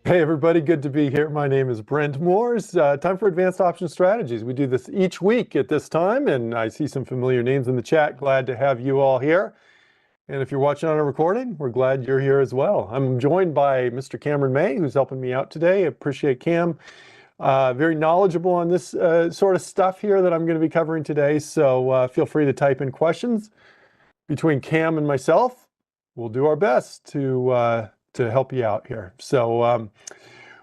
Hey everybody, good to be here. My name is Brent Moores. Time for Advanced Option Strategies. We do this each week at this time, and I see some familiar names in the chat. Glad to have you all here. And if you're watching on a recording, we're glad you're here as well. I'm joined by Mr. Cameron May, who's helping me out today. I appreciate Cam. Very knowledgeable on this sort of stuff here that I'm going to be covering today. So feel free to type in questions. Between Cam and myself, we'll do our best to help you out here. So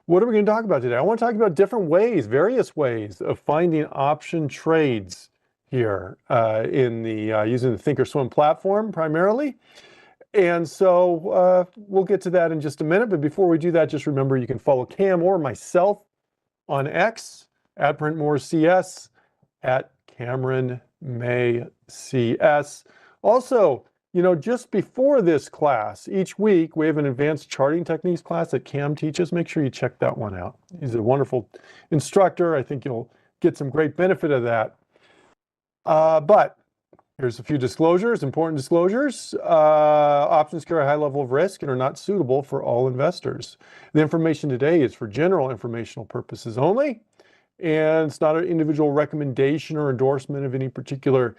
what are we going to talk about today? I want to talk about different ways, various ways of finding option trades here in the using the Thinkorswim platform primarily. And so we'll get to that in just a minute. But before we do that, just remember you can follow Cam or myself on X at Brent Moores CS, at Cameron May CS. Also, just before this class, each week we have an advanced charting techniques class that Cam teaches. Make sure you check that one out. He's a wonderful instructor. I think you'll get some great benefit of that. But here's a few disclosures, important disclosures. Options carry a high level of risk and are not suitable for all investors. The information today is for general informational purposes only, and it's not an individual recommendation or endorsement of any particular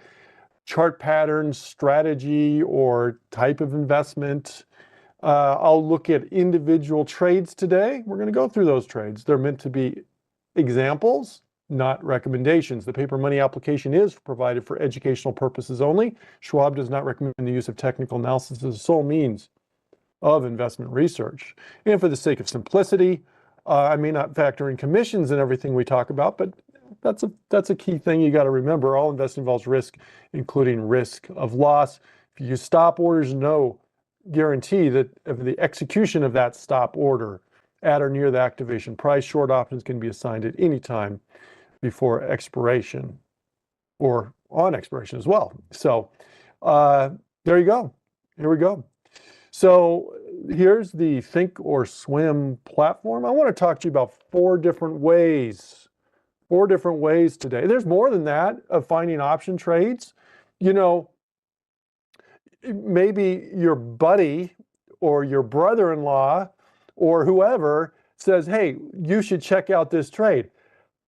chart pattern, strategy, or type of investment. I'll look at individual trades today. We're going to go through those trades. They're meant to be examples, not recommendations. The paper money application is provided for educational purposes only. Schwab does not recommend the use of technical analysis as the sole means of investment research. And for the sake of simplicity, I may not factor in commissions and everything we talk about, but that's a key thing you got to remember. All investing involves risk, including risk of loss. If you use stop orders, no guarantee that of the execution of that stop order at or near the activation price. Short options can be assigned at any time before expiration or on expiration as well. So there you go. Here we go. So here's the Thinkorswim platform. I want to talk to you about four different ways today. There's more than that of finding option trades. Maybe your buddy or your brother-in-law or whoever says, hey, you should check out this trade.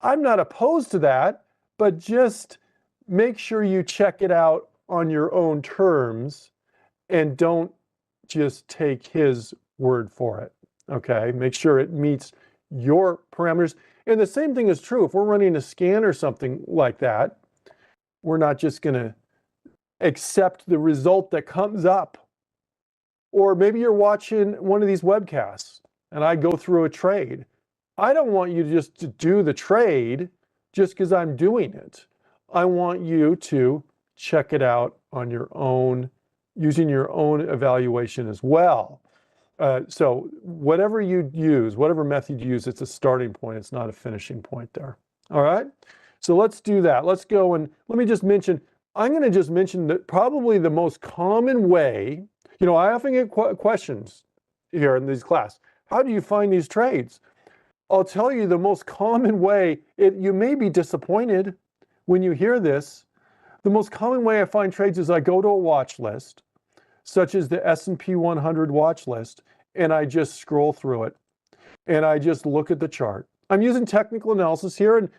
I'm not opposed to that, but just make sure you check it out on your own terms and don't just take his word for it. Okay, make sure it meets your parameters. And the same thing is true if we're running a scan or something like that. We're not just going to accept the result that comes up. Or maybe you're watching one of these webcasts and I go through a trade. I don't want you just to do the trade just because I'm doing it. I want you to check it out on your own, using your own evaluation as well. So whatever you use, whatever method you use, it's a starting point. It's not a finishing point there. All right. So let's do that. Let's go and let me just mention, I'm going to just mention that probably the most common way, I often get questions here in these class. How do you find these trades? I'll tell you the most common way, you may be disappointed when you hear this. The most common way I find trades is I go to a watch list, such as the S&P 100 watch list, and I just scroll through it and I just look at the chart. I'm using technical analysis here, and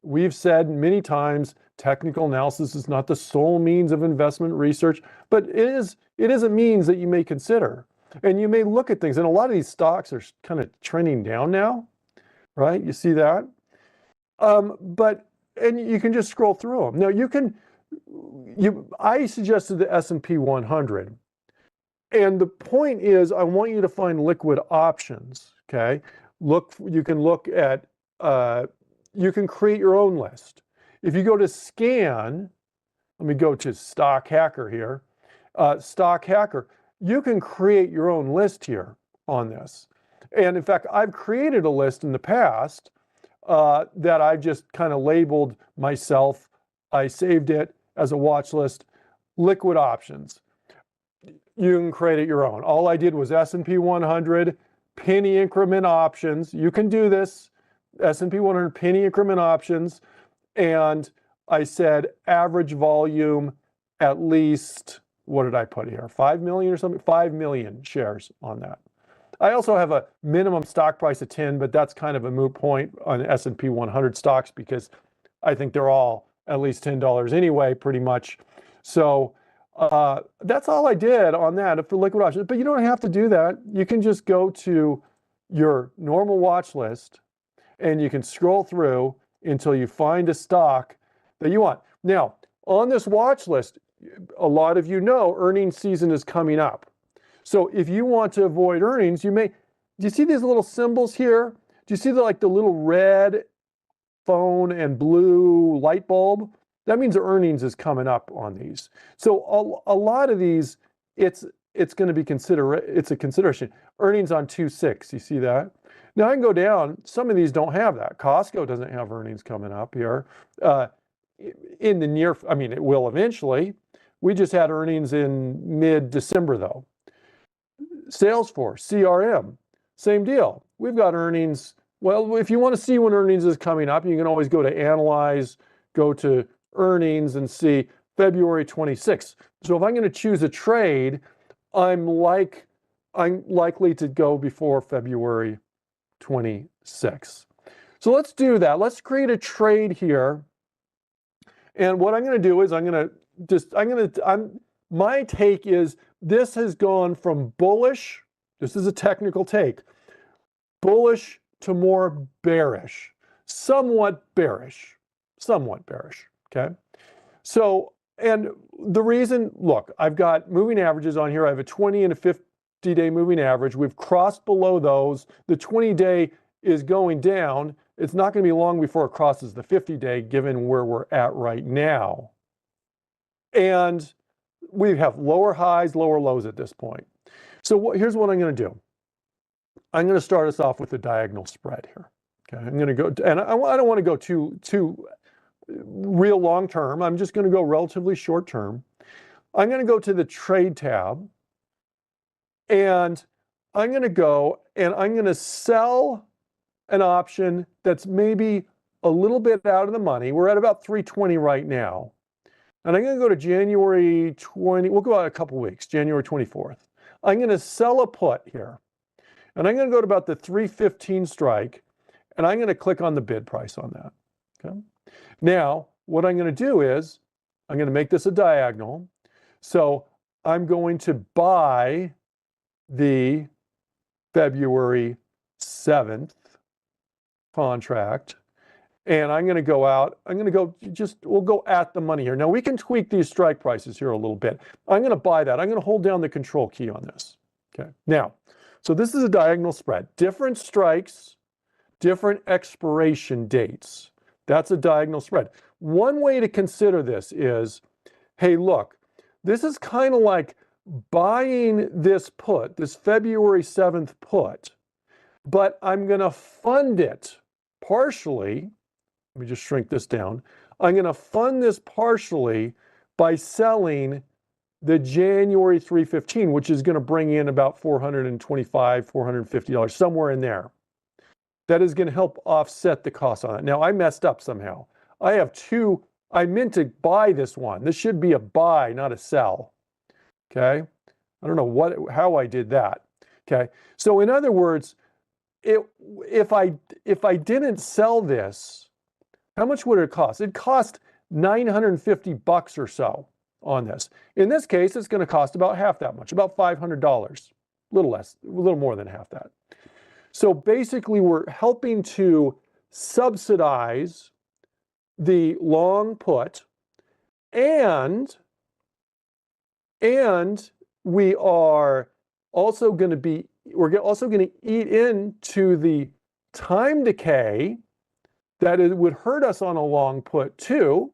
we've said many times technical analysis is not the sole means of investment research, but it is a means that you may consider. And you may look at things, and a lot of these stocks are kind of trending down now, right? You see that? And you can just scroll through them. Now I suggested the S&P 100. And the point is, I want you to find liquid options, okay? You can create your own list. If you go to scan, let me go to Stock Hacker here. Stock Hacker, you can create your own list here on this. And in fact, I've created a list in the past that I've just kind of labeled myself. I saved it as a watch list, liquid options. You can create it your own. All I did was S&P 100, penny increment options. You can do this, S&P 100 penny increment options. And I said average volume at least, what did I put here? 5 million or something? 5 million shares on that. I also have a minimum stock price of 10, but that's kind of a moot point on S&P 100 stocks because I think they're all at least $10 anyway, pretty much. So that's all I did on that for liquid options. But you don't have to do that. You can just go to your normal watch list and you can scroll through until you find a stock that you want. Now, on this watch list, a lot of you know earnings season is coming up. So if you want to avoid earnings, do you see these little symbols here? Do you see the little red phone and blue light bulb? That means the earnings is coming up on these. So a lot of these, it's going to be it's a consideration. Earnings on 2/6, you see that? Now I can go down. Some of these don't have that. Costco doesn't have earnings coming up here. In the near, I mean, it will eventually. We just had earnings in mid-December though. Salesforce, CRM, same deal. We've got earnings. Well, if you want to see when earnings is coming up, you can always go to Analyze, go to Earnings and see February 26th. So if I'm going to choose a trade, I'm likely to go before February 26th. So let's do that. Let's create a trade here. And what I'm going to do is my take is this has gone from bullish, this is a technical take, bullish to more bearish, somewhat bearish, okay? So, and the reason, look, I've got moving averages on here. I have a 20 and a 50-day moving average. We've crossed below those. The 20-day is going down. It's not going to be long before it crosses the 50-day, given where we're at right now. And we have lower highs, lower lows at this point. So here's what I'm going to do. I'm going to start us off with the diagonal spread here. Okay, I'm going to go, and I don't want to go too real long term. I'm just going to go relatively short term. I'm going to go to the trade tab, and I'm going to go and I'm going to sell an option that's maybe a little bit out of the money. We're at about 320 right now. And I'm going to go to January 20, we'll go out a couple weeks, January 24th. I'm going to sell a put here. And I'm going to go to about the 315 strike, and I'm going to click on the bid price on that. Okay. Now, what I'm going to do is I'm going to make this a diagonal. So I'm going to buy the February 7th contract. And I'm going to go out, we'll go at the money here. Now we can tweak these strike prices here a little bit. I'm going to buy that. I'm going to hold down the control key on this. Okay. Now, so this is a diagonal spread. Different strikes, different expiration dates. That's a diagonal spread. One way to consider this is, hey, look, this is kind of like buying this put, this February 7th put, but I'm going to fund it partially. Let me just shrink this down. I'm going to fund this partially by selling the January 315, which is going to bring in about $425, $450, somewhere in there. That is going to help offset the cost on it. Now, I messed up somehow. I meant to buy this one. This should be a buy, not a sell. Okay? I don't know how I did that. Okay? So in other words, if I didn't sell this, how much would it cost? It cost $950 or so on this. In this case, it's going to cost about half that much, about $500, a little less, a little more than half that. So basically, we're helping to subsidize the long put, and we are also going to eat into the time decay that it would hurt us on a long put too,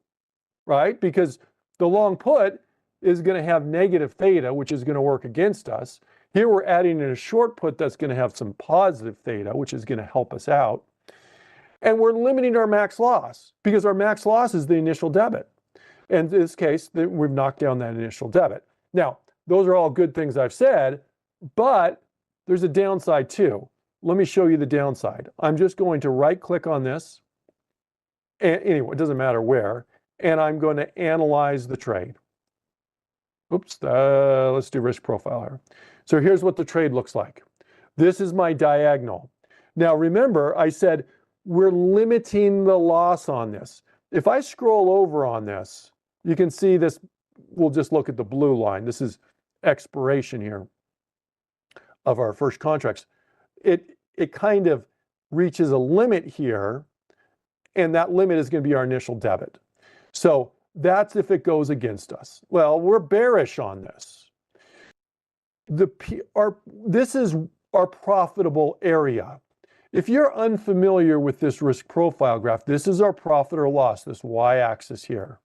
right? Because the long put is going to have negative theta, which is going to work against us. Here we're adding in a short put that's going to have some positive theta, which is going to help us out. And we're limiting our max loss because our max loss is the initial debit. And in this case, we've knocked down that initial debit. Now, those are all good things I've said, but there's a downside too. Let me show you the downside. I'm just going to right click on this. And anyway, it doesn't matter where. And I'm going to analyze the trade. Oops, let's do risk profile here. So here's what the trade looks like. This is my diagonal. Now remember, I said we're limiting the loss on this. If I scroll over on this, you can see this, we'll just look at the blue line. This is expiration here of our first contracts. It kind of reaches a limit here, and that limit is going to be our initial debit. So that's if it goes against us. Well, we're bearish on this. This is our profitable area. If you're unfamiliar with this risk profile graph, this is our profit or loss, this y-axis here.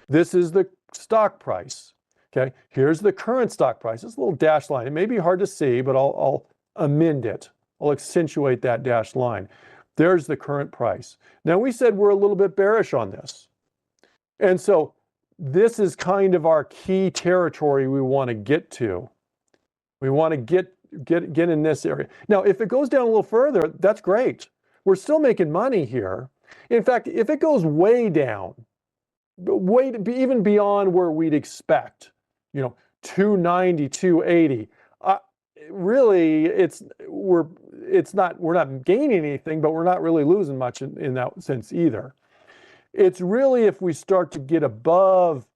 This is the stock price. Okay, here's the current stock price. This little dashed line. It may be hard to see, but I'll amend it. I'll accentuate that dashed line. There's the current price. Now we said we're a little bit bearish on this. And so this is kind of our key territory we want to get to. We want to get in this area. Now, if it goes down a little further, that's great. We're still making money here. In fact, if it goes way down, even beyond where we'd expect, 290, 280, really, we're not gaining anything, but we're not really losing much in that sense either. It's really if we start to get above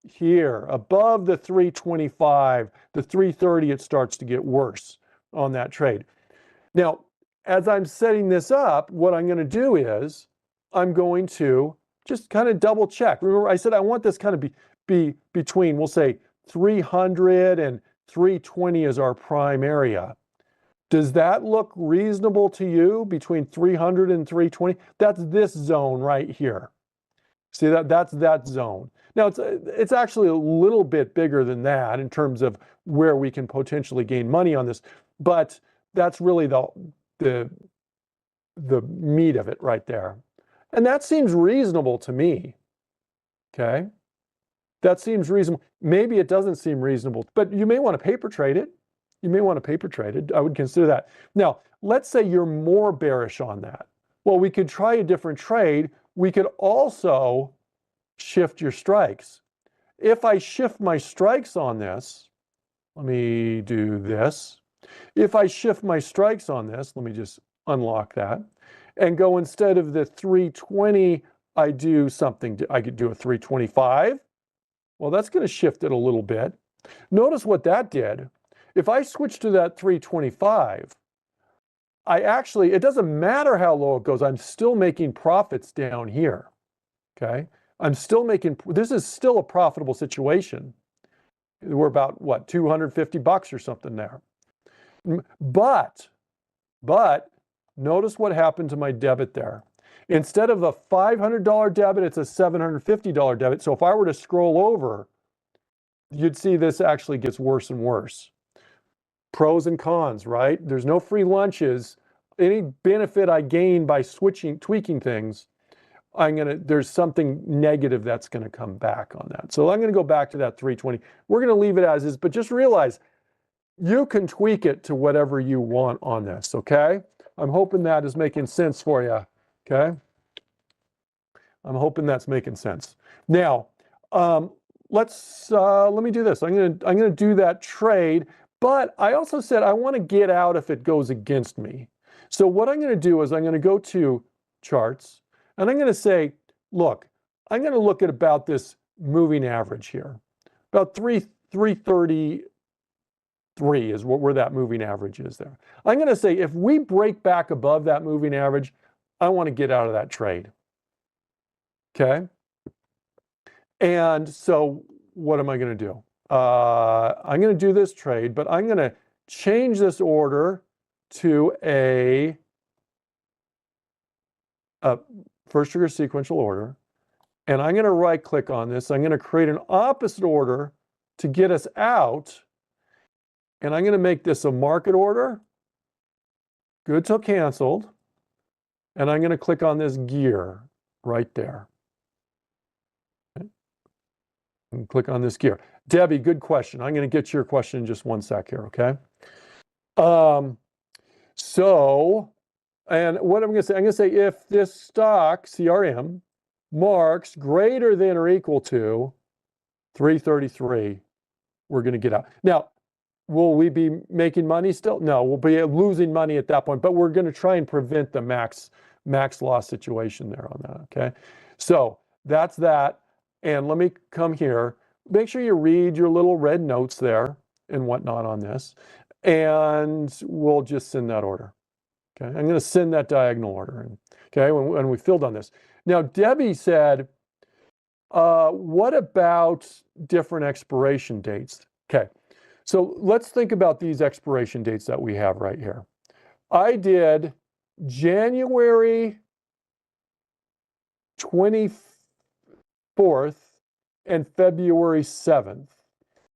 here, above the 325, the 330, it starts to get worse on that trade. Now, as I'm setting this up, what I'm going to do is I'm going to just kind of double check. Remember, I said I want this kind of be between, we'll say 300 and 320 is our prime area. Does that look reasonable to you, between 300 and 320? That's this zone right here. See that's that zone. Now it's actually a little bit bigger than that in terms of where we can potentially gain money on this, but that's really the meat of it right there. And that seems reasonable to me. Okay? That seems reasonable. Maybe it doesn't seem reasonable, but you may want to paper trade it. You may want to paper trade it. I would consider that. Now, let's say you're more bearish on that. Well, we could try a different trade. We could also shift your strikes. If I shift my strikes on this, let me do this. If I shift my strikes on this, let me just unlock that, and go, instead of the 320, I do something, I could do a 325. Well, that's going to shift it a little bit. Notice what that did. If I switch to that 325, it doesn't matter how low it goes, I'm still making profits down here. Okay? This is still a profitable situation. We're about, what, $250 or something there. But notice what happened to my debit there. Instead of a $500 debit, it's a $750 debit. So if I were to scroll over, you'd see this actually gets worse and worse. Pros and cons, right? There's no free lunches. Any benefit I gain by tweaking things, there's something negative that's going to come back on that. So I'm going to go back to that 320. We're going to leave it as is, but just realize you can tweak it to whatever you want on this, okay? I'm hoping that is making sense for you, okay? I'm hoping that's making sense. Now, let me do this. I'm going to do that trade, but I also said I want to get out if it goes against me. So what I'm going to do is I'm going to go to charts, and I'm going to say, look, I'm going to look at about this moving average here. About 333 is where that moving average is there. I'm going to say if we break back above that moving average, I want to get out of that trade. Okay? And so what am I going to do? I'm going to do this trade, but I'm going to change this order to a first degree sequential order, and I'm going to right click on this. I'm going to create an opposite order to get us out, and I'm going to make this a market order, good till canceled, and I'm going to click on this gear right there. Okay. And click on this gear. Debbie, good question. I'm going to get to your question in just one sec here, okay? And what I'm going to say, if this stock, CRM, marks greater than or equal to 333, we're going to get out. Now, will we be making money still? No, we'll be losing money at that point, but we're going to try and prevent the max loss situation there on that, okay? So that's that. And let me come here. Make sure you read your little red notes there and whatnot on this. And we'll just send that order. Okay, I'm going to send that diagonal order in, okay, when we filled on this. Now, Debbie said, what about different expiration dates? Okay, so let's think about these expiration dates that we have right here. I did January 24th and February 7th.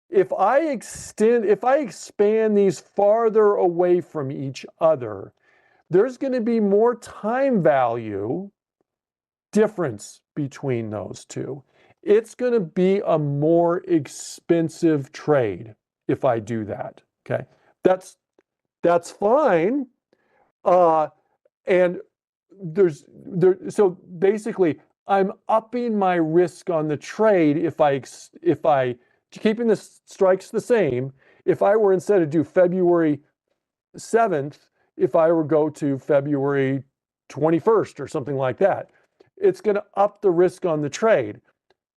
If I expand these farther away from each other, there's going to be more time value difference between those two. It's going to be a more expensive trade if I do that. Okay, that's fine. And so basically, I'm upping my risk on the trade if I keeping the strikes the same. If I were, instead of do February 7th, if I were go to February 21st or something like that, it's going to up the risk on the trade.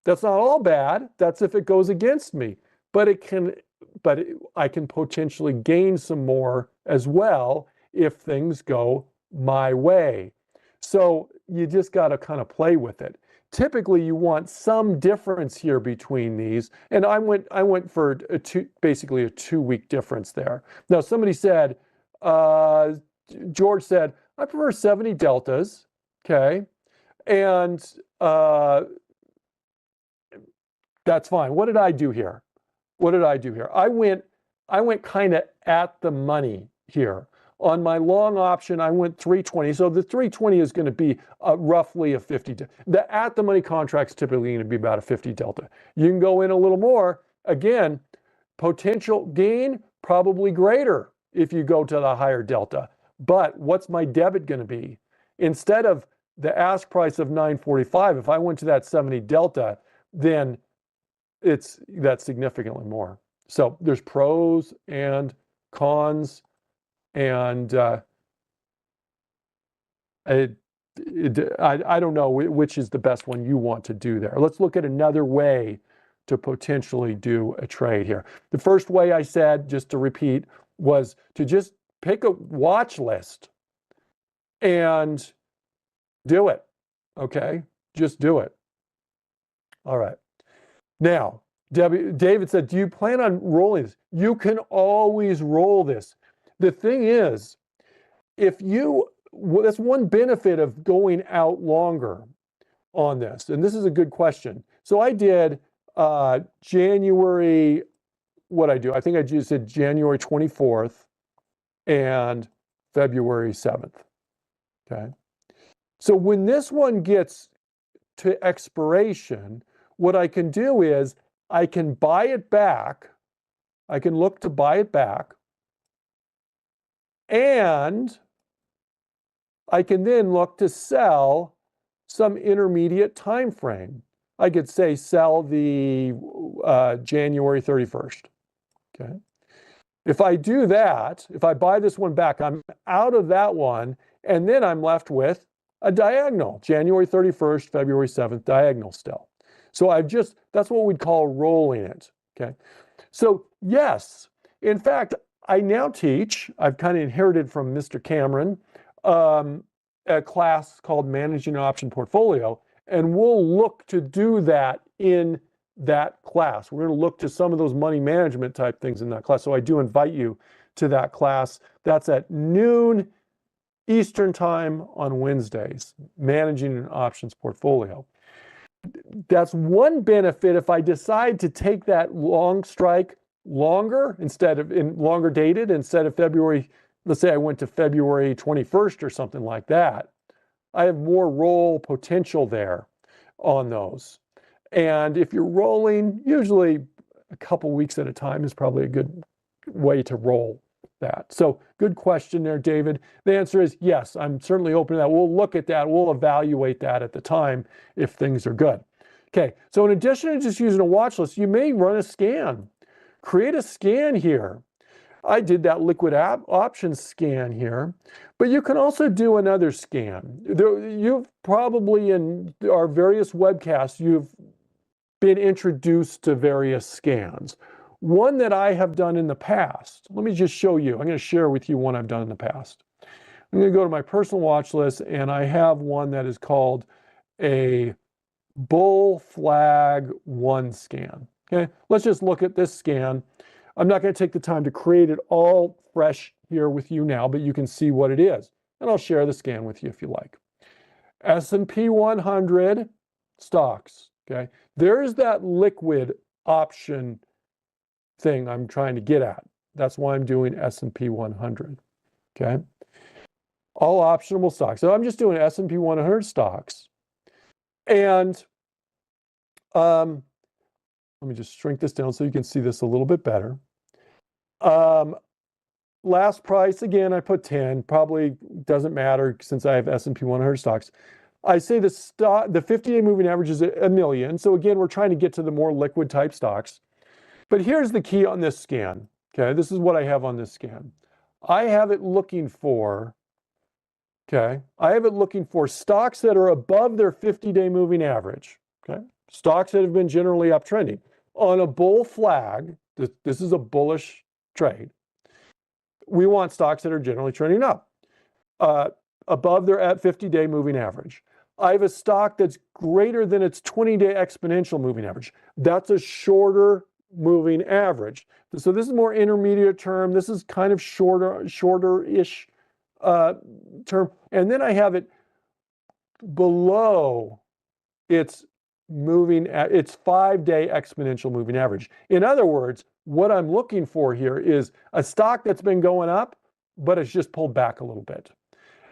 That's not all bad. That's if it goes against me, but I can potentially gain some more as well if things go my way. So you just got to kind of play with it. Typically, you want some difference here between these, and I went for basically a 2-week difference there. Now, somebody said, George said, I prefer 70 deltas, okay, and that's fine. What did I do here? I went kind of at the money here. On my long option, I went 320. So the 320 is going to be roughly a 50. The at the money contract's typically going to be about a 50 delta. You can go in a little more. Again, potential gain probably greater if you go to the higher delta. But what's my debit going to be? Instead of the ask price of 945, if I went to that 70 delta, then that's significantly more. So there's pros and cons, and I don't know which is the best one you want to do there. Let's look at another way to potentially do a trade here. The first way I said, just to repeat, was to just pick a watch list and do it. Okay, just do it. All right. Now, David said, do you plan on rolling this? You can always roll this. The thing is, that's one benefit of going out longer on this. And this is a good question. So I did January, I think I just did January 24th and February 7th. Okay. So when this one gets to expiration, what I can do is I can buy it back. I can look to buy it back. And I can then look to sell some intermediate time frame. I could say sell the January 31st. Okay. If I do that, if I buy this one back, I'm out of that one, and then I'm left with a diagonal, January 31st, February 7th, diagonal still. So that's what we'd call rolling it, okay? So yes, in fact, I now teach, I've kind of inherited from Mr. Cameron, a class called Managing an Option Portfolio, and we'll look to do that in that class. We're going to look to some of those money management type things in that class. So I do invite you to that class. That's at noon Eastern time on Wednesdays, Managing an Options Portfolio. That's one benefit if I decide to take that long strike longer longer dated instead of February. Let's say I went to February 21st or something like that. I have more roll potential there on those. And if you're rolling, usually a couple weeks at a time is probably a good way to roll that. So good question there, David. The answer is yes, I'm certainly open to that. We'll look at that. We'll evaluate that at the time if things are good. Okay, so in addition to just using a watch list, you may run a scan. Create a scan here. I did that liquid option scan here, but you can also do another scan. You've probably in our various webcasts, you've been introduced to various scans. One that I have done in the past, let me just show you. I'm going to share with you one I've done in the past. I'm going to go to my personal watch list, and I have one that is called a bull flag 1 scan. Okay, let's just look at this scan. I'm not going to take the time to create it all fresh here with you now, but you can see what it is. And I'll share the scan with you if you like. S&P 100 stocks. Okay, there's that liquid option thing I'm trying to get at. That's why I'm doing S&P 100. Okay, all optional stocks. So I'm just doing S&P 100 stocks. And let me just shrink this down so you can see this a little bit better. Last price, again, I put 10, probably doesn't matter since I have S&P 100 stocks. I say the 50-day moving average is a million. So again, we're trying to get to the more liquid type stocks. But here's the key on this scan. Okay, this is what I have on this scan. I have it looking for, I have it looking for stocks that are above their 50-day moving average. Okay, stocks that have been generally uptrending. On a bull flag, this is a bullish trade. We want stocks that are generally trending up, above their 50-day moving average. I have a stock that's greater than its 20-day exponential moving average. That's a shorter moving average. So this is more intermediate term. This is kind of shorter-ish term. And then I have it below its 5-day exponential moving average. In other words, what I'm looking for here is a stock that's been going up, but it's just pulled back a little bit.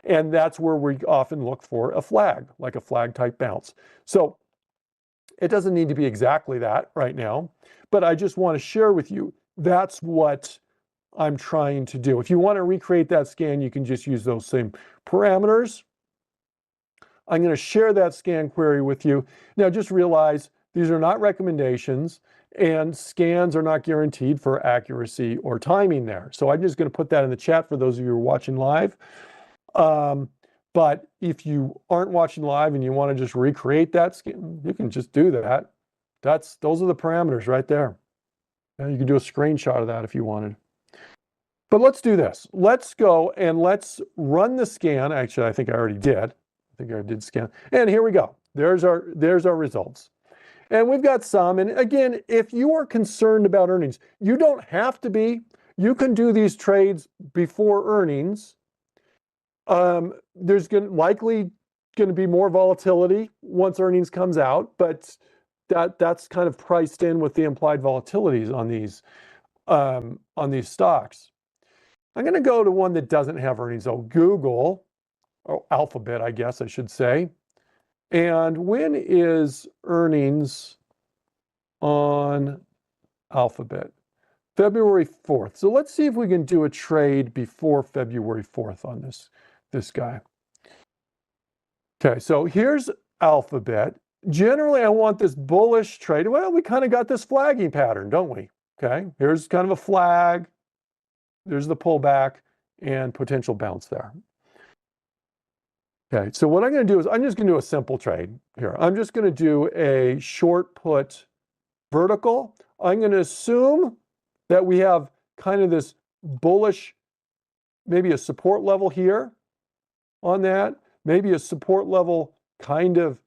And that's where we often look for a flag, like a flag type bounce. So it doesn't need to be exactly that right now, but I just want to share with you, that's what I'm trying to do. If you want to recreate that scan, you can just use those same parameters. I'm going to share that scan query with you. Now just realize these are not recommendations, and scans are not guaranteed for accuracy or timing there. So I'm just going to put that in the chat for those of you who are watching live. But if you aren't watching live and you want to just recreate that scan, you can just do that. Those are the parameters right there. You can do a screenshot of that if you wanted. But let's do this. Let's go and let's run the scan. Actually, I think I already did. I think I did scan. And here we go. There's our results. And we've got some. And again, if you are concerned about earnings, you don't have to be. You can do these trades before earnings. There's likely going to be more volatility once earnings comes out, but that's kind of priced in with the implied volatilities on these stocks. I'm going to go to one that doesn't have earnings. So Google, or Alphabet, I guess I should say. And when is earnings on Alphabet? February 4th. So let's see if we can do a trade before February 4th on this guy. Okay, so here's Alphabet. Generally, I want this bullish trade. Well, we kind of got this flagging pattern, don't we? Okay, here's kind of a flag. There's the pullback and potential bounce there. Okay, so what I'm going to do is I'm just going to do a simple trade here. I'm just going to do a short put vertical. I'm going to assume that we have kind of this bullish, maybe a support level here on that, maybe a support level kind of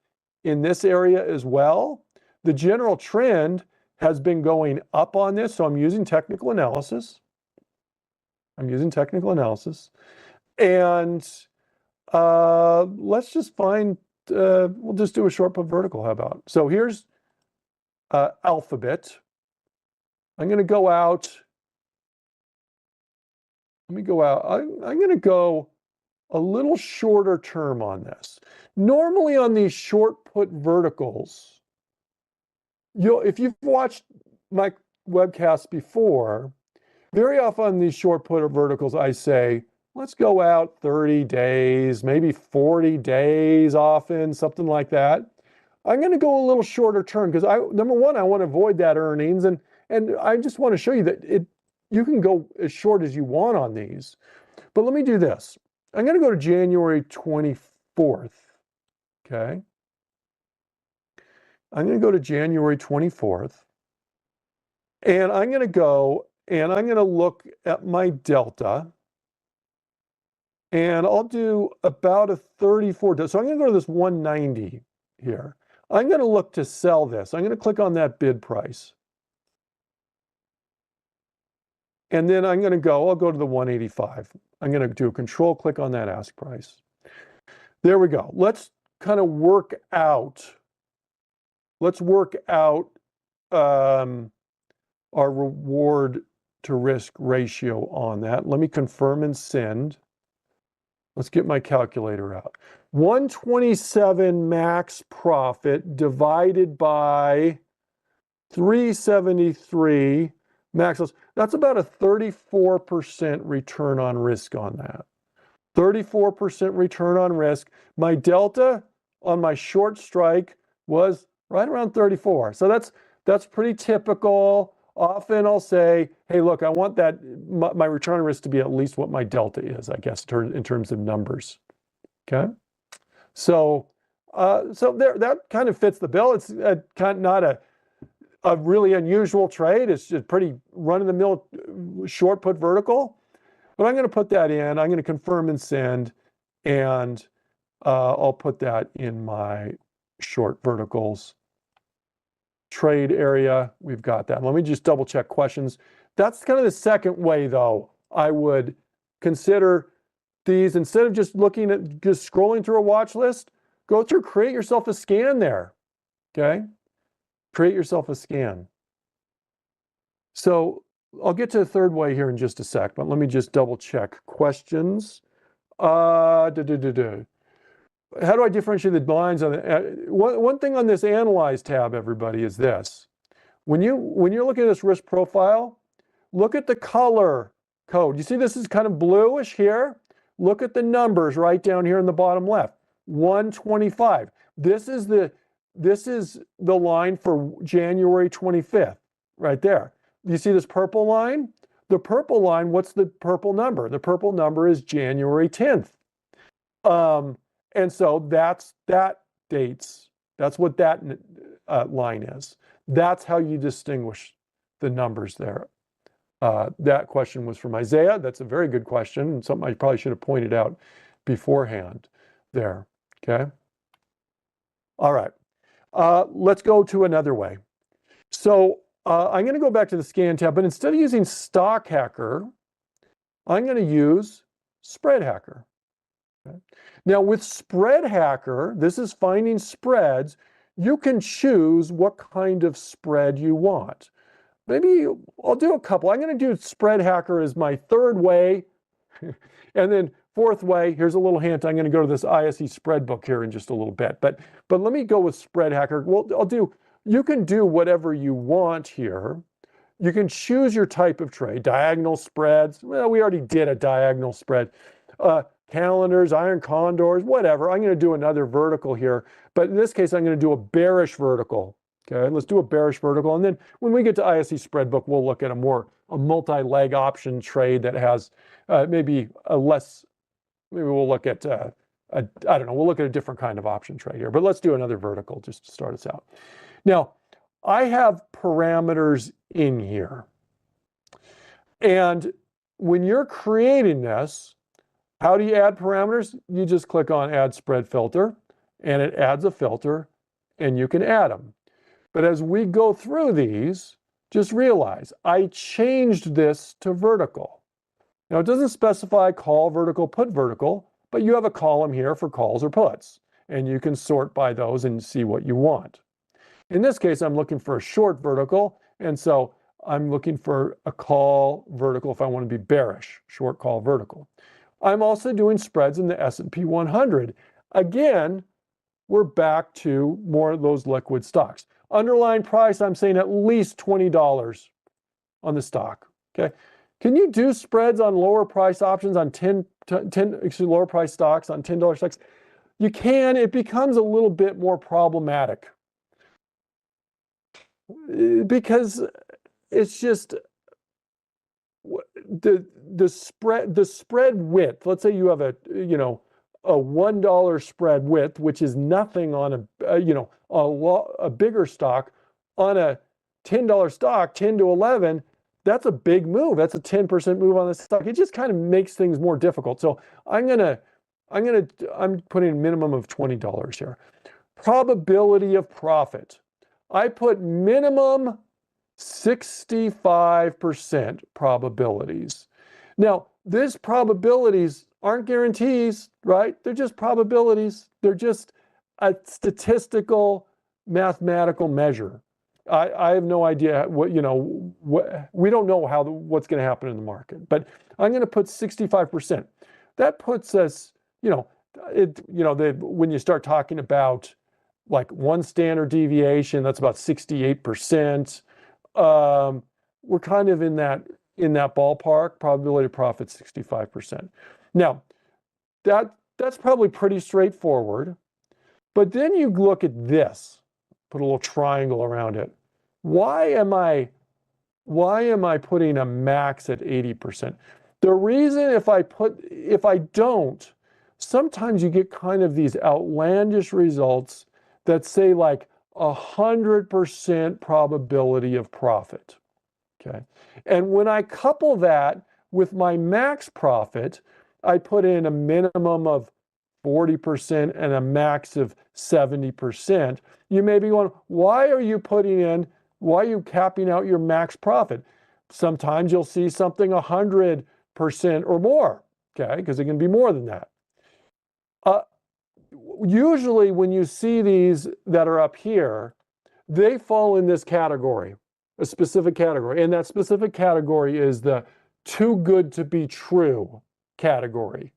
in this area as well. The general trend has been going up on this, so I'm using technical analysis. And let's just find, we'll just do a short put vertical, how about? So here's Alphabet. I'm going to go out. Let me go out. I'm going to go a little shorter term on this. Normally on these short put verticals, if you've watched my webcasts before, very often on these short put verticals, I say, let's go out 30 days, maybe 40 days often, something like that. I'm going to go a little shorter term because number one, I want to avoid that earnings. And I just want to show you that you can go as short as you want on these. But let me do this. I'm going to go to January 24th. Okay. I'm going to go to January 24th. And I'm going to go and I'm going to look at my delta. And I'll do about a 34. So I'm going to go to this 190 here. I'm going to look to sell this. I'm going to click on that bid price. And then I'll go to the 185. I'm going to do a control click on that ask price. There we go. Let's kind of work out. Let's work out our reward to risk ratio on that. Let me confirm and send. Let's get my calculator out. 127 max profit divided by 373 max loss. That's about a 34% return on risk on that. 34% return on risk. My delta on my short strike was right around 34. So that's pretty typical. Often I'll say, hey, look, I want that my return on risk to be at least what my delta is, I guess, in terms of numbers. Okay. So there, that kind of fits the bill. It's not a really unusual trade. It's just pretty run-of-the-mill short put vertical. But I'm going to put that in. I'm going to confirm and send, and I'll put that in my short verticals trade area. We've got that. Let me just double check questions. That's kind of the second way, though. I would consider these, instead of just looking at just scrolling through a watch list, go through, create yourself a scan there. Okay. Create yourself a scan. So I'll get to the third way here in just a sec, but let me just double check questions. How do I differentiate the lines on the, one thing on this Analyze tab, everybody, is this. When you're looking at this risk profile, look at the color code. You see this is kind of bluish here? Look at the numbers right down here in the bottom left. 125. This is the line for January 25th, right there. You see this purple line? The purple line, what's the purple number? The purple number is January 10th. And so that dates, that's what that line is. That's how you distinguish the numbers there. That question was from Isaiah. That's a very good question, and something I probably should have pointed out beforehand there, okay? All right, let's go to another way. So I'm going to go back to the scan tab, but instead of using Stock Hacker, I'm going to use Spread Hacker. Okay. Now with Spread Hacker, this is finding spreads. You can choose what kind of spread you want. Maybe I'll do a couple. I'm going to do Spread Hacker as my third way. And then fourth way, here's a little hint. I'm going to go to this ISE spread book here in just a little bit. But let me go with Spread Hacker. Well, you can do whatever you want here. You can choose your type of trade. Diagonal spreads. Well, we already did a diagonal spread. Calendars, iron condors, whatever. I'm going to do another vertical here. But in this case, I'm going to do a bearish vertical. Okay, let's do a bearish vertical. And then when we get to ISE spread book, we'll look at a multi-leg option trade that has maybe we'll look at, I don't know, we'll look at a different kind of option trade here. But let's do another vertical just to start us out. Now, I have parameters in here. And when you're creating this, how do you add parameters? You just click on Add Spread Filter, and it adds a filter, and you can add them. But as we go through these, just realize I changed this to vertical. Now, it doesn't specify call vertical, put vertical, but you have a column here for calls or puts, and you can sort by those and see what you want. In this case, I'm looking for a short vertical, and so I'm looking for a call vertical if I want to be bearish, short call vertical. I'm also doing spreads in the S&P 100. Again, we're back to more of those liquid stocks. Underlying price, I'm saying at least $20 on the stock, okay? Can you do spreads on lower price options on lower price stocks on $10 stocks? You can. It becomes a little bit more problematic because it's just, the spread width. Let's say you have a $1 spread width, which is nothing on a bigger stock. On a $10 stock, 10 to 11, that's a big move. That's a 10% move on the stock. It just kind of makes things more difficult. So I'm putting a minimum of $20 here. Probability of profit. I put minimum 65% probabilities. Now, these probabilities aren't guarantees, right? They're just probabilities. They're just a statistical, mathematical measure. I have no idea we don't know what's going to happen in the market, but I'm going to put 65%. That puts us, when you start talking about like one standard deviation, that's about 68%. We're kind of in that ballpark. Probability of profit 65%. Now, that's probably pretty straightforward. But then you look at this, put a little triangle around it. Why am I putting a max at 80%? The reason if I don't, sometimes you get kind of these outlandish results that say like 100% probability of profit. Okay. And when I couple that with my max profit, I put in a minimum of 40% and a max of 70%. You may be going, why are you capping out your max profit? Sometimes you'll see something 100% or more, okay, because it can be more than that. Usually when you see these that are up here, they fall in this category, a specific category. And that specific category is the too good to be true category.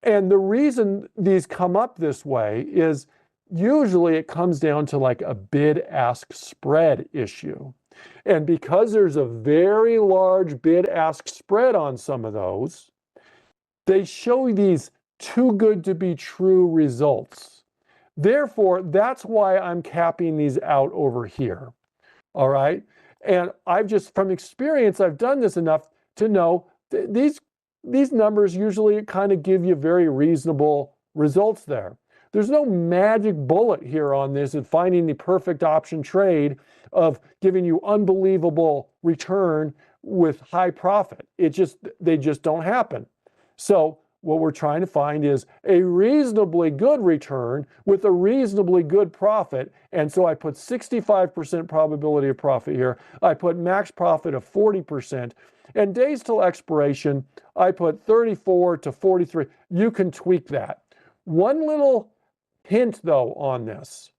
And the reason these come up this way is usually it comes down to like a bid-ask spread issue. And because there's a very large bid-ask spread on some of those, they show these too good to be true results. Therefore, that's why I'm capping these out over here. All right. And from experience, I've done this enough to know these numbers usually kind of give you very reasonable results there. There's no magic bullet here on this of finding the perfect option trade of giving you unbelievable return with high profit. They just don't happen. So what we're trying to find is a reasonably good return with a reasonably good profit. And so I put 65% probability of profit here. I put max profit of 40%. And days till expiration, I put 34 to 43. You can tweak that. One little hint, though, on this.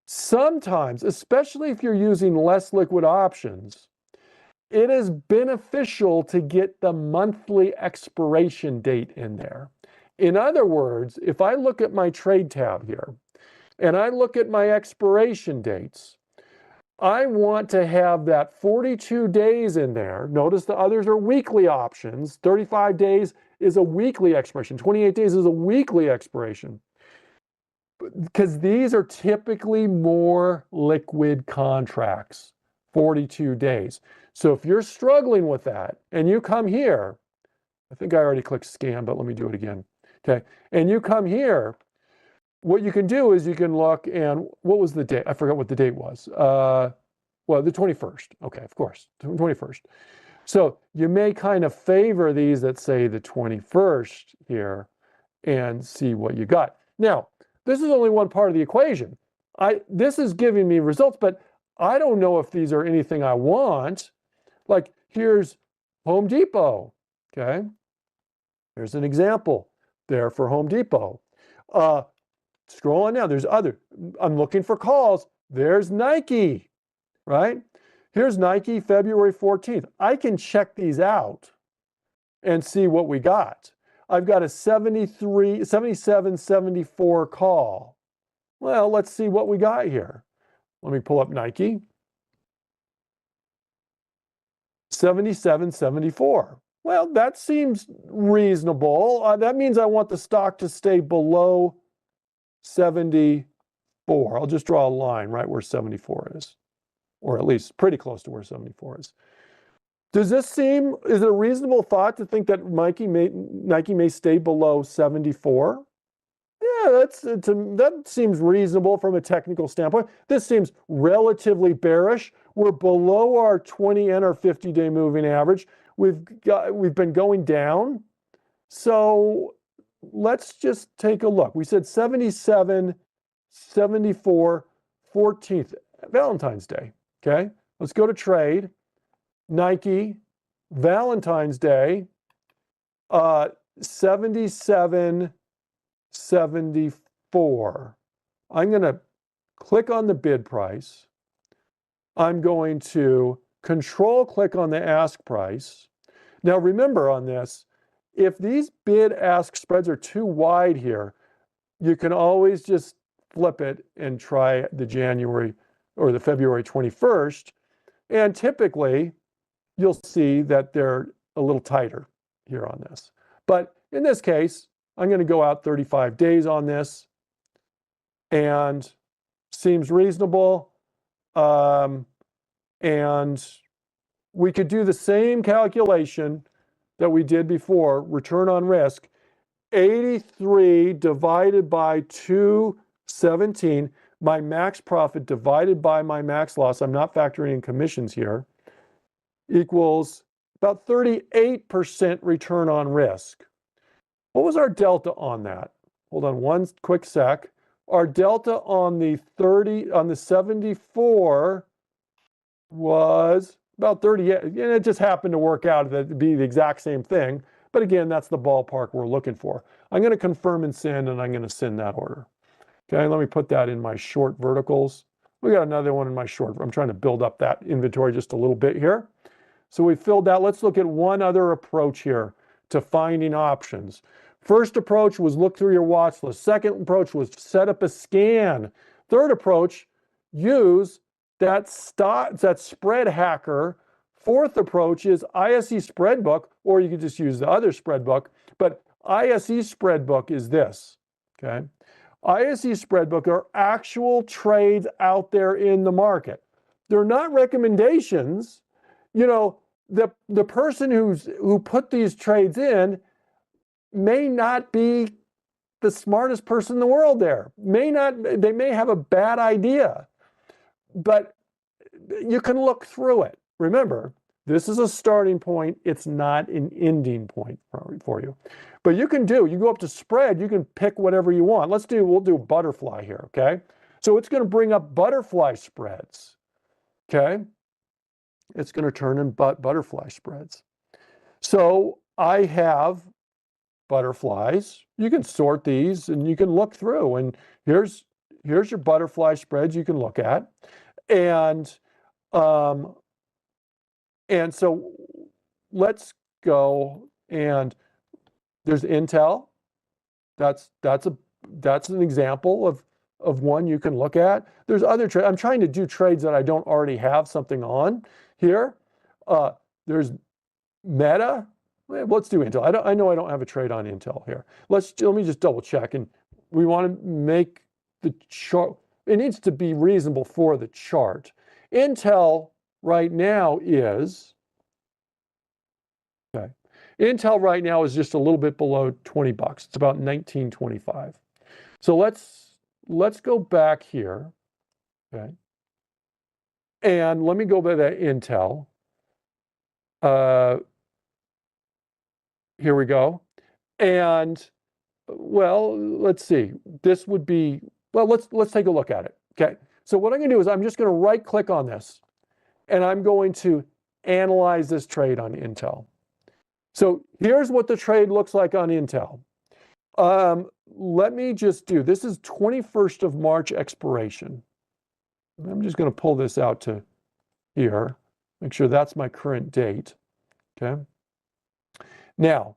Sometimes, especially if you're using less liquid options, it is beneficial to get the monthly expiration date in there. In other words, if I look at my trade tab here and I look at my expiration dates, I want to have that 42 days in there. Notice the others are weekly options. 35 days is a weekly expiration. 28 days is a weekly expiration. Because these are typically more liquid contracts, 42 days. So if you're struggling with that and you come here, I think I already clicked scan, but let me do it again. Okay. And you come here, what you can do is you can look and what was the date? I forgot what the date was. Well, the 21st. Okay, of course, 21st. So you may kind of favor these that say the 21st here and see what you got. Now, this is only one part of the equation. This is giving me results, but I don't know if these are anything I want. Like here's Home Depot, okay? There's an example there for Home Depot. Scroll on down, there's other. I'm looking for calls. There's Nike, right? Here's Nike, February 14th. I can check these out and see what we got. I've got a 77.74 call. Well, let's see what we got here. Let me pull up Nike. 77.74. Well, that seems reasonable. That means I want the stock to stay below 74. I'll just draw a line right where 74 is, or at least pretty close to where 74 is. Is it a reasonable thought to think that Nike may stay below 74? Yeah, that seems reasonable from a technical standpoint. This seems relatively bearish. We're below our 20 and our 50-day moving average. We've been going down. So let's just take a look. We said 77, 74, 14th, Valentine's Day. Okay, let's go to trade. Nike, Valentine's Day, 77, 74. I'm going to click on the bid price. I'm going to control click on the ask price. Now remember on this, if these bid ask spreads are too wide here, you can always just flip it and try the January or the February 21st. And typically you'll see that they're a little tighter here on this. But in this case, I'm going to go out 35 days on this, and seems reasonable. And we could do the same calculation that we did before, return on risk, 83 divided by 217, my max profit divided by my max loss, I'm not factoring in commissions here, equals about 38% return on risk. What was our delta on that? Hold on one quick sec. Our delta on the 74 was about 38. And it just happened to work out to be the exact same thing. But again, that's the ballpark we're looking for. I'm going to confirm and send, and I'm going to send that order. Okay, let me put that in my short verticals. We got another one in my short. I'm trying to build up that inventory just a little bit here. So we filled that. Let's look at one other approach here to finding options. First approach was look through your watch list. Second approach was set up a scan. Third approach, use that spread hacker. Fourth approach is ISE spread book, or you could just use the other spread book. But ISE spread book is this, okay? ISE spread book are actual trades out there in the market. They're not recommendations. You know, the person who put these trades in may not be the smartest person in the world there. They may have a bad idea, but you can look through it. Remember, this is a starting point. It's not an ending point for you. But you go up to spread, you can pick whatever you want. We'll do butterfly here, okay? So it's going to bring up butterfly spreads, okay? It's going to turn in butterfly spreads. So I have butterflies. You can sort these and you can look through, and here's your butterfly spreads you can look at. And so let's go, and there's Intel. That's an example of one you can look at. There's other trades. I'm trying to do trades that I don't already have something on here. There's Meta. Let's do Intel. I know I don't have a trade on Intel here. Let me just double check. And we want to make the chart. It needs to be reasonable for the chart. Intel right now is, okay. Intel right now is just a little bit below 20 bucks. It's about 19.25. So let's go back here. Okay. And let me go by that Intel. Here we go. And well, let's see. This would be, well, let's take a look at it. Okay. So what I'm going to do is I'm just going to right click on this, and I'm going to analyze this trade on Intel. So here's what the trade looks like on Intel. Let me just do, this is 21st of March expiration. I'm just going to pull this out to here, make sure that's my current date. Okay. Now,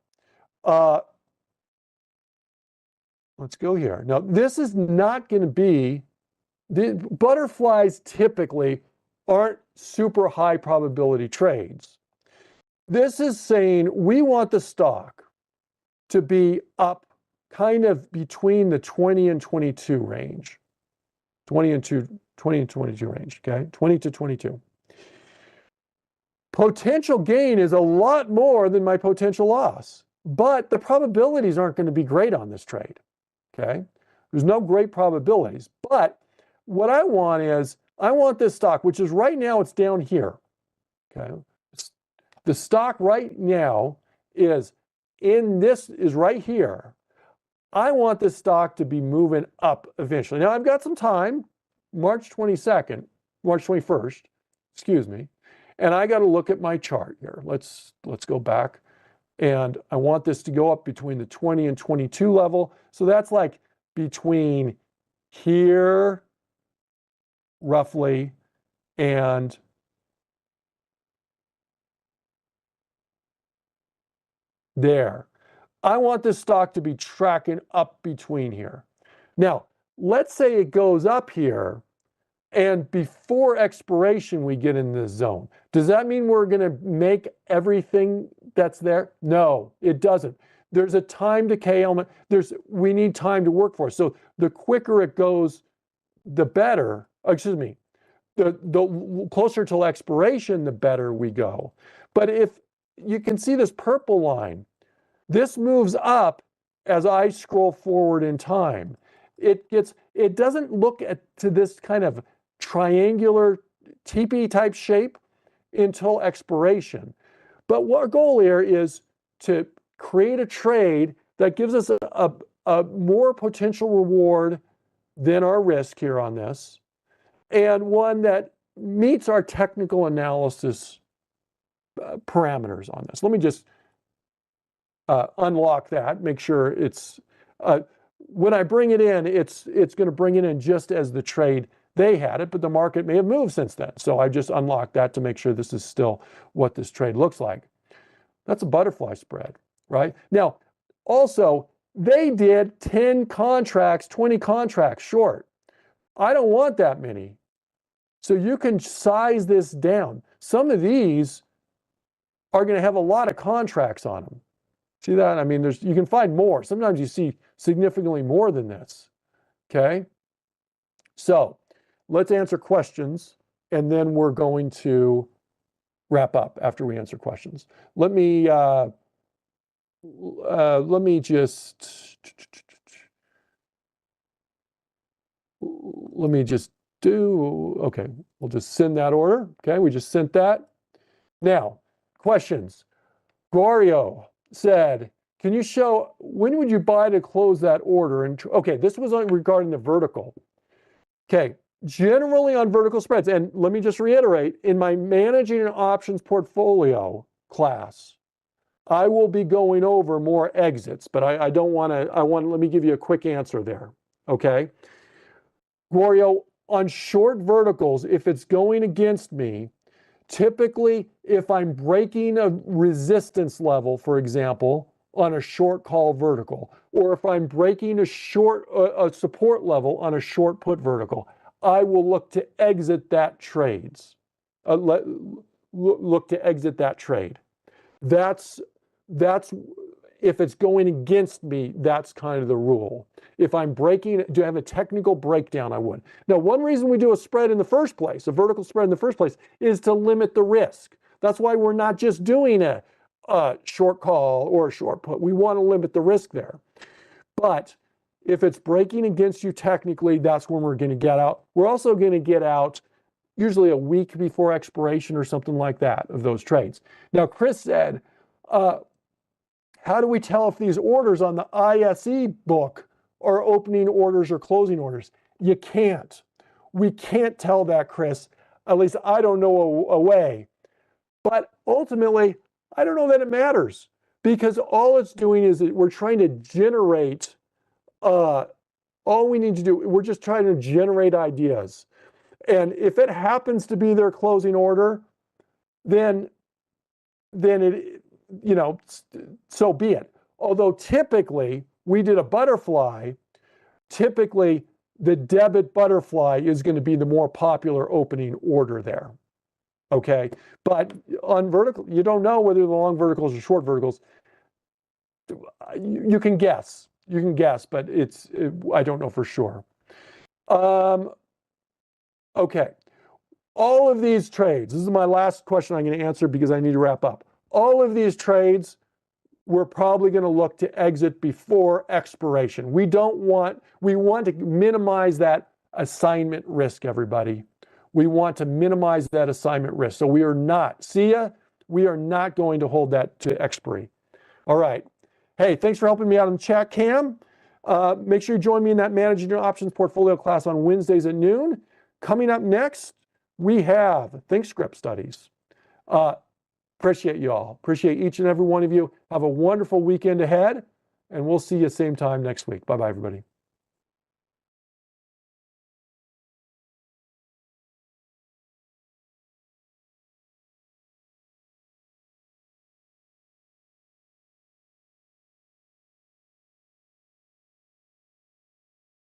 let's go here. Now, this is not going to be, the butterflies typically aren't super high probability trades. This is saying we want the stock to be up kind of between the 20 and 22 range. 20 and 22 range, okay? 20 to 22. potential gain is a lot more than my potential loss, but the probabilities aren't going to be great on this trade, okay? There's no great probabilities, but what I want is, I want this stock, which is right now, it's down here, okay? The stock right now is right here. I want this stock to be moving up eventually. Now I've got some time, March 21st, excuse me, and I got to look at my chart here. Let's go back, and I want this to go up between the 20 and 22 level. So that's like between here, roughly, and there. I want this stock to be tracking up between here. Now, let's say it goes up here, and before expiration, we get in this zone. Does that mean we're going to make everything that's there? No, it doesn't. There's a time decay element. We need time to work for. So the quicker it goes, the better. Excuse me. The closer to expiration, the better we go. But if you can see this purple line, this moves up as I scroll forward in time. It doesn't look to this kind of triangular teepee type shape until expiration. But our goal here is to create a trade that gives us a more potential reward than our risk here on this, and one that meets our technical analysis parameters on this. Let me just unlock that, make sure it's, when I bring it in, it's going to bring it in just as the trade they had it, but the market may have moved since then. So I just unlocked that to make sure this is still what this trade looks like. That's a butterfly spread, right? Now, also, they did 10 contracts, 20 contracts short. I don't want that many. So you can size this down. Some of these are going to have a lot of contracts on them. See that? I mean, you can find more. Sometimes you see significantly more than this, okay? So let's answer questions, and then we're going to wrap up after we answer questions. Let me just do, okay, we'll just send that order. Okay, we just sent that. Now, questions. Gorio said, can you show, when would you buy to close that order? And okay, this was regarding the vertical. Okay, generally on vertical spreads, and let me just reiterate, in my managing an options portfolio class, I will be going over more exits, but I don't want to, let me give you a quick answer there, okay? Gorio, on short verticals, if it's going against me, typically if I'm breaking a resistance level, for example, on a short call vertical, or if I'm breaking a support level on a short put vertical, I will look to exit that look to exit that trade. That's if it's going against me, that's kind of the rule. If I'm breaking, do I have a technical breakdown? I would. Now, one reason we do a spread in the first place, a vertical spread in the first place, is to limit the risk. That's why we're not just doing a short call or a short put. We want to limit the risk there. But if it's breaking against you technically, that's when we're going to get out. We're also going to get out usually a week before expiration or something like that of those trades. Now, Chris said, how do we tell if these orders on the ISE book are opening orders or closing orders? You can't. We can't tell that, Chris. At least I don't know a way. But ultimately, I don't know that it matters, because all it's doing is that we're trying to generate, all we need to do, we're just trying to generate ideas. And if it happens to be their closing order, then it, so be it. Although typically, we did a butterfly, typically the debit butterfly is going to be the more popular opening order there. Okay, but on vertical, you don't know whether the long verticals or short verticals. You can guess, but I don't know for sure. Okay, all of these trades, this is my last question I'm going to answer because I need to wrap up. All of these trades, we're probably going to look to exit before expiration. We want to minimize that assignment risk, everybody. We want to minimize that assignment risk. So we are not going to hold that to expiry. All right. Hey, thanks for helping me out in the chat, Cam. Make sure you join me in that Managing Your Options portfolio class on Wednesdays at noon. Coming up next, we have ThinkScript studies. Appreciate you all. Appreciate each and every one of you. Have a wonderful weekend ahead, and we'll see you same time next week. Bye-bye, everybody.